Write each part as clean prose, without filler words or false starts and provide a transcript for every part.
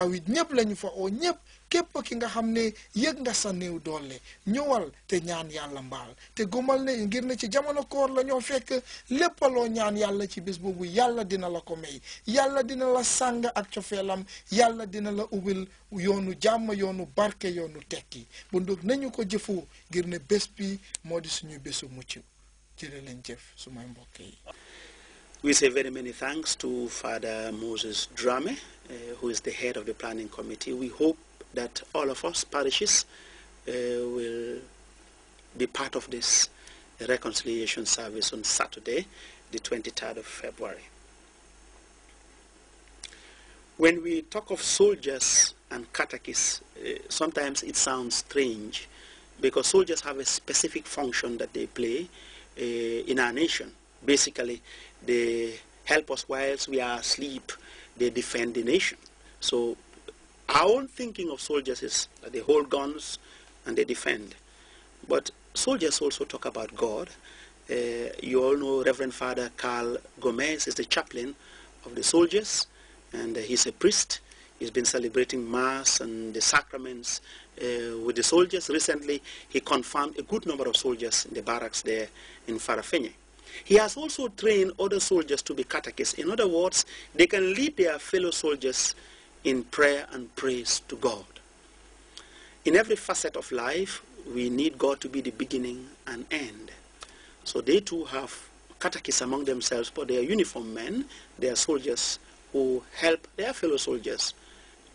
awit ñëpp lañu fa oo ñëpp képp ki nga xam ne yëg nga sa néew doole ñëwal te ñaan yàlla mbaal te gumal ne ngir ne ci jamono koor la ñoo fekk lépp loo ñaan yàlla ci bés boobu yàlla dina la ko may yàlla dina la sàng ak cofeelam yàlla dina la ubbil yoonu jàmm yoonu barke yoonu tekki bu ndóog nañu ko jëfoo ngir ne bés bi moo di suñu bésu mucc jërë leen jëf sumay mbokk yi. We say very many thanks to Father Moses Drame, who is the head of the planning committee. We hope that all of us parishes will be part of this reconciliation service on Saturday, the 23rd of February. When we talk of soldiers and catechists, sometimes it sounds strange because soldiers have a specific function that they play in our nation. Basically, they help us whilst we are asleep. They defend the nation. So our own thinking of soldiers is that they hold guns and they defend. But soldiers also talk about God. You all know Reverend Father Carl Gomez is the chaplain of the soldiers, and he's a priest. He's been celebrating Mass and the sacraments with the soldiers. Recently, he confirmed a good number of soldiers in the barracks there in Farafenye. He has also trained other soldiers to be catechists. In other words, they can lead their fellow soldiers in prayer and praise to God. In every facet of life, we need God to be the beginning and end. So they too have catechists among themselves, but they are uniformed men. They are soldiers who help their fellow soldiers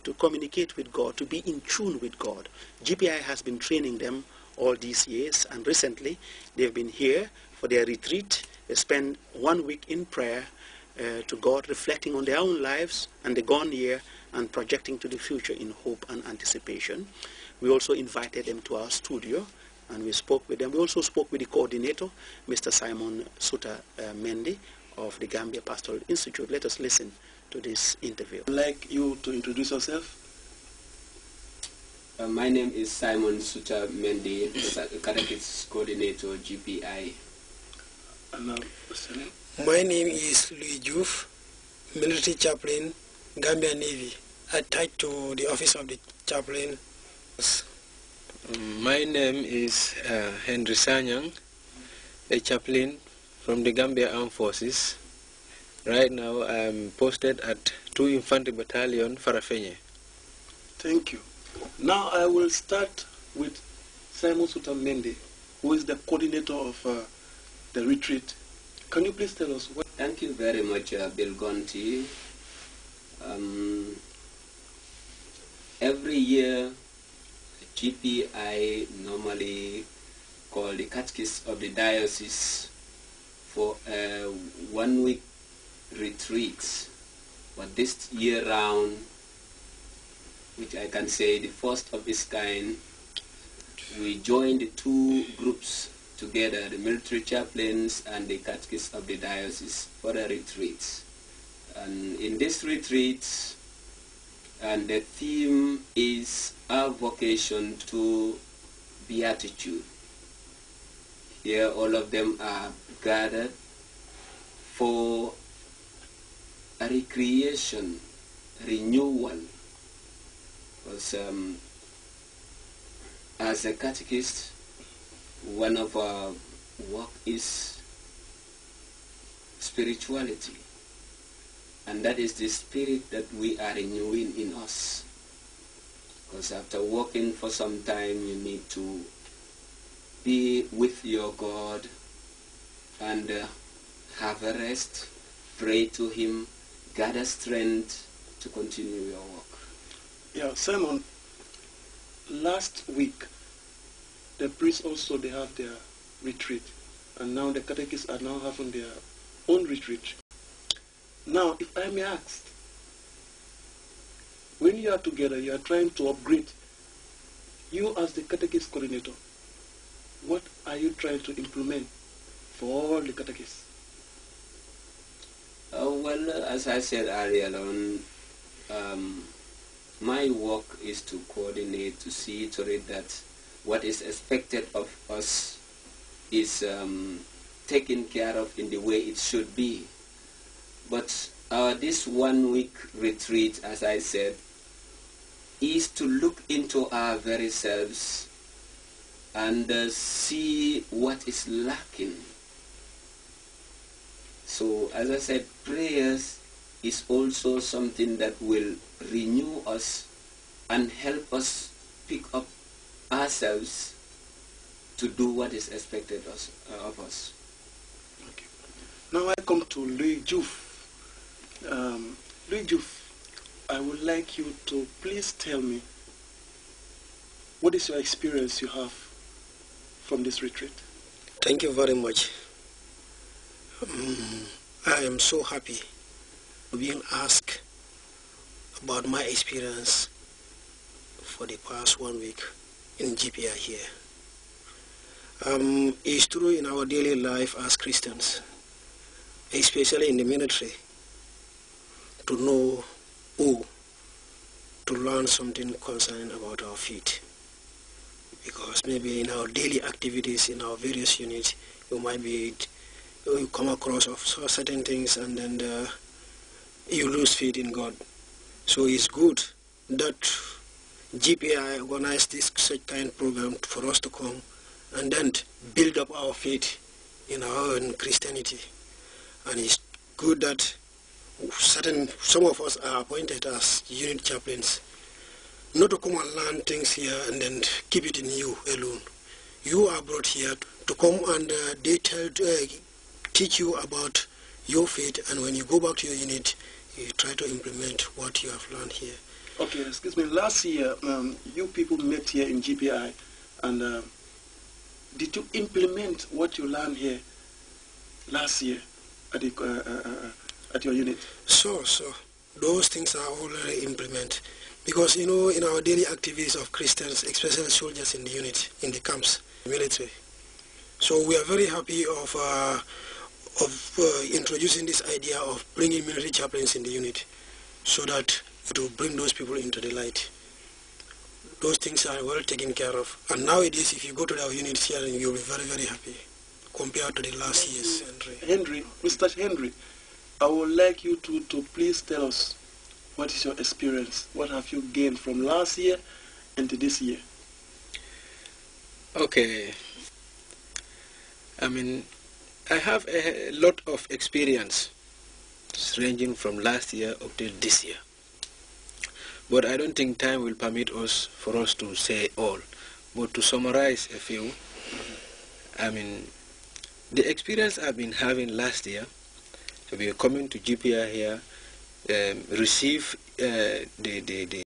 to communicate with God, to be in tune with God. GPI has been training them all these years, and recently they've been here for their retreat. They spend 1 week in prayer to God, reflecting on their own lives and the gone year and projecting to the future in hope and anticipation. We also invited them to our studio and we spoke with them. We also spoke with the coordinator, Mr. Simon Suta Mendy of the Gambia Pastoral Institute. Let us listen to this interview. I'd like you to introduce yourself. My name is Simon Suta Mendy, Catechist Coordinator, GPI. And now, what's your name? My name is Louis Diouf, Military Chaplain, Gambia Navy, attached to the office of the chaplain. My name is Henry Sanyang, a chaplain from the Gambia Armed Forces. Right now I'm posted at 2 Infantry Battalion, Farafenye. Thank you. Now I will start with Simon Suta Mendy, who is the coordinator of the retreat. Can you please tell us what? Thank you very much, Bill Gonti. Every year, GPI normally call the catechists of the diocese for a 1 week retreat. But this year round, which I can say the first of its kind, we joined the two groups together, the military chaplains and the catechists of the diocese, for a retreat. And in this retreat, and the theme is our vocation to beatitude. Here all of them are gathered for a recreation, renewal. Because as a catechist, one of our work is spirituality, and that is the spirit that we are renewing in us. Because after working for some time, you need to be with your God and have a rest, pray to Him, gather strength to continue your work. Yeah, Simon, last week, the priests also, they have their retreat. And now the catechists are now having their own retreat. Now, if I may ask, when you are together, you are trying to upgrade. You as the catechist coordinator, what are you trying to implement for all the catechists? Well, as I said earlier on, my work is to coordinate, to see to it that what is expected of us is taken care of in the way it should be. But this 1 week retreat, as I said, is to look into our very selves and see what is lacking. So, as I said, prayers is also something that will renew us and help us pick up ourselves to do what is expected of us. Okay. Now I come to Louis Juf. Louis Juf, I would like you to please tell me, what is your experience you have from this retreat? Thank you very much. I am so happy being asked about my experience for the past 1 week in GPI here. It's true in our daily life as Christians, especially in the military, to know or to learn something concerning about our faith. Because maybe in our daily activities in our various units, you come across of certain things and then you lose faith in God. So it's good that GPI organized this such kind of program for us to come and then build up our faith in our own Christianity. And it's good that some of us are appointed as unit chaplains, not to come and learn things here and then keep it in you alone. You are brought here to come and they teach you about your faith, and when you go back to your unit, you try to implement what you have learned here. Okay, excuse me. Last year, you people met here in GPI, and did you implement what you learned here last year at your unit? So those things are already implemented, because you know in our daily activities of Christians, especially soldiers in the unit, in the camps, military. So we are very happy of introducing this idea of bringing military chaplains in the unit, so that it will bring those people into the light. Those things are well taken care of, and nowadays if you go to our units here, you'll be very, very happy compared to the last years. Mr. Henry, I would like you to please tell us, what is your experience? What have you gained from last year into this year? Okay. I mean, I have a lot of experience ranging from last year up till this year. But I don't think time will permit us for us to say all. But to summarize a few, I mean, the experience I've been having last year, we were coming to GPI here, receive the